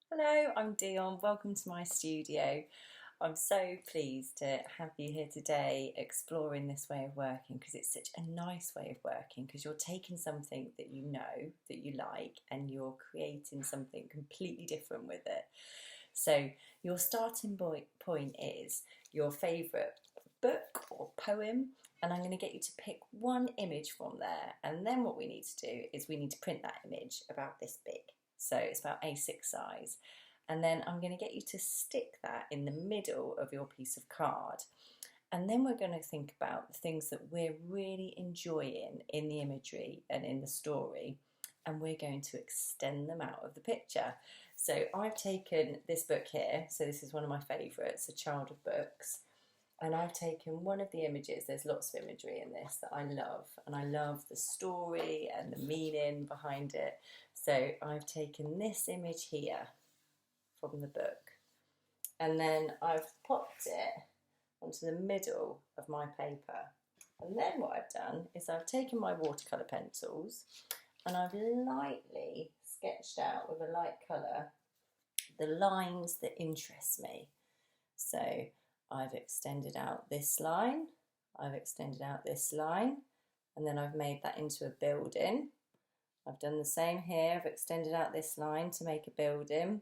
Hello, I'm Dionne. Welcome to my studio. I'm so pleased to have you here today exploring this way of working because it's such a nice way of working because you're taking something that you know that you like and you're creating something completely different with it. So your starting point is your favourite book or poem, and I'm going to get you to pick one image from there, and then what we need to do is we need to print that image about this big. So it's about A6 size. And then I'm going to get you to stick that in the middle of your piece of card. And then we're going to think about the things that we're really enjoying in the imagery and in the story. And we're going to extend them out of the picture. So I've taken this book here. So this is one of my favourites, A Child of Books. And I've taken one of the images. There's lots of imagery in this that I love. And I love the story and the meaning behind it. So I've taken this image here from the book. And then I've popped it onto the middle of my paper. And then what I've done is I've taken my watercolour pencils and I've lightly sketched out with a light colour the lines that interest me. So I've extended out this line, I've extended out this line, and then I've made that into a building. I've done the same here, I've extended out this line to make a building.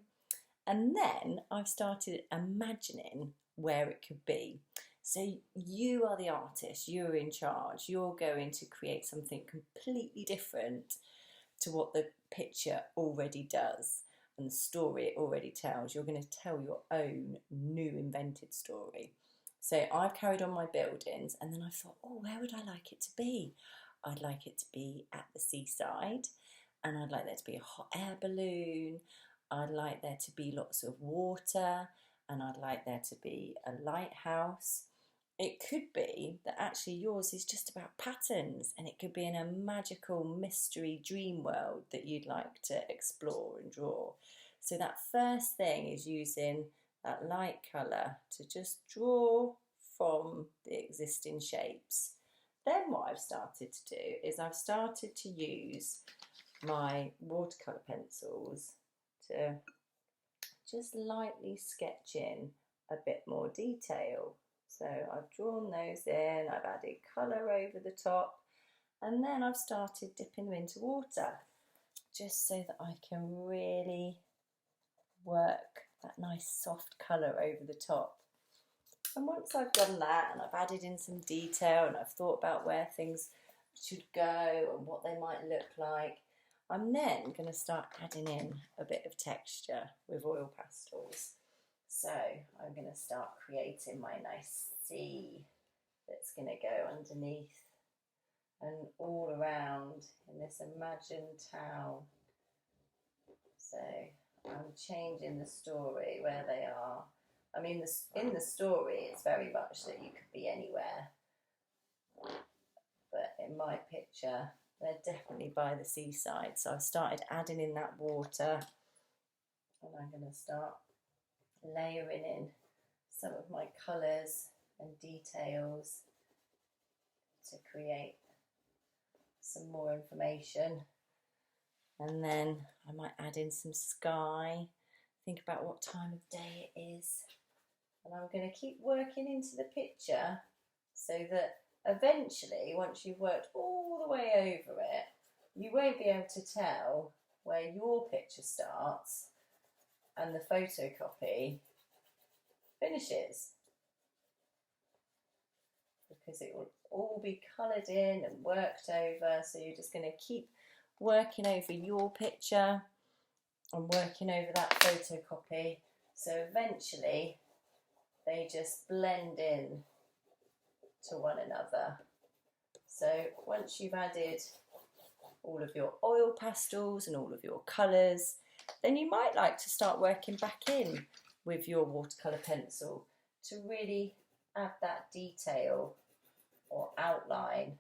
And then I've started imagining where it could be. So you are the artist, you're in charge, you're going to create something completely different to what the picture already does and the story it already tells. You're going to tell your own new invented story. So I've carried on my buildings and then I thought, oh, where would I like it to be? I'd like it to be at the seaside, and I'd like there to be a hot air balloon. I'd like there to be lots of water, and I'd like there to be a lighthouse. It could be that actually yours is just about patterns, and it could be in a magical mystery dream world that you'd like to explore and draw. So that first thing is using that light colour to just draw from the existing shapes. Then what I've started to do is I've started to use my watercolour pencils to just lightly sketch in a bit more detail. So I've drawn those in, I've added colour over the top, and then I've started dipping them into water just so that I can really work that nice soft colour over the top. And once I've done that and I've added in some detail and I've thought about where things should go and what they might look like, I'm then going to start adding in a bit of texture with oil pastels. So I'm going to start creating my nice sea that's going to go underneath and all around in this imagined town. So I'm changing the story where they are. I mean, in the story, it's very much that you could be anywhere. But in my picture, they're definitely by the seaside. So I've started adding in that water, and I'm going to start layering in some of my colours and details to create some more information. And then I might add in some sky, think about what time of day it is. And I'm going to keep working into the picture so that eventually, once you've worked all the way over it, you won't be able to tell where your picture starts and the photocopy finishes, because it will all be coloured in and worked over. So you're just going to keep working over your picture and working over that photocopy, so eventually they just blend in to one another. So once you've added all of your oil pastels and all of your colours, then you might like to start working back in with your watercolour pencil to really add that detail or outline,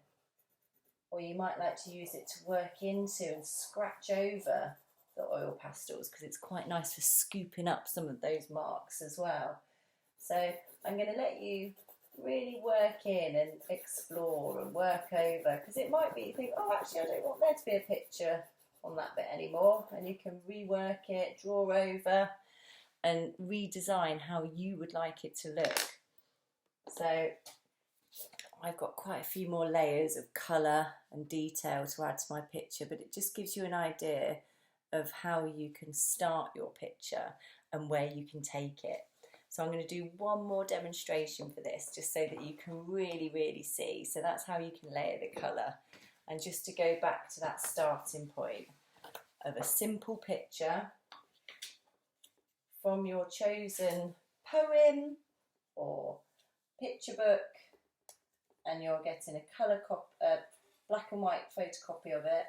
or you might like to use it to work into and scratch over the oil pastels, because it's quite nice for scooping up some of those marks as well. So I'm going to let you really work in and explore and work over, because it might be you think, oh, actually I don't want there to be a picture on that bit anymore, and you can rework it, draw over and redesign how you would like it to look. So I've got quite a few more layers of colour and detail to add to my picture, but it just gives you an idea of how you can start your picture and where you can take it. So I'm going to do one more demonstration for this, just so that you can really see. So that's how you can layer the colour. And just to go back to that starting point of a simple picture from your chosen poem or picture book, and you're getting a black and white photocopy of it,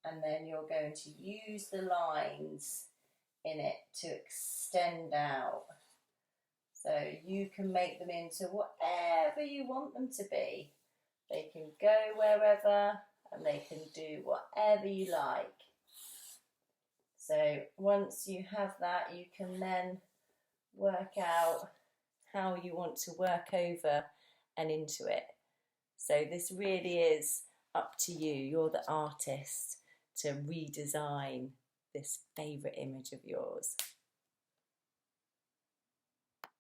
and then you're going to use the lines in it to extend out. So you can make them into whatever you want them to be. They can go wherever and they can do whatever you like. So once you have that, you can then work out how you want to work over and into it. So this really is up to you. You're the artist to redesign this favourite image of yours.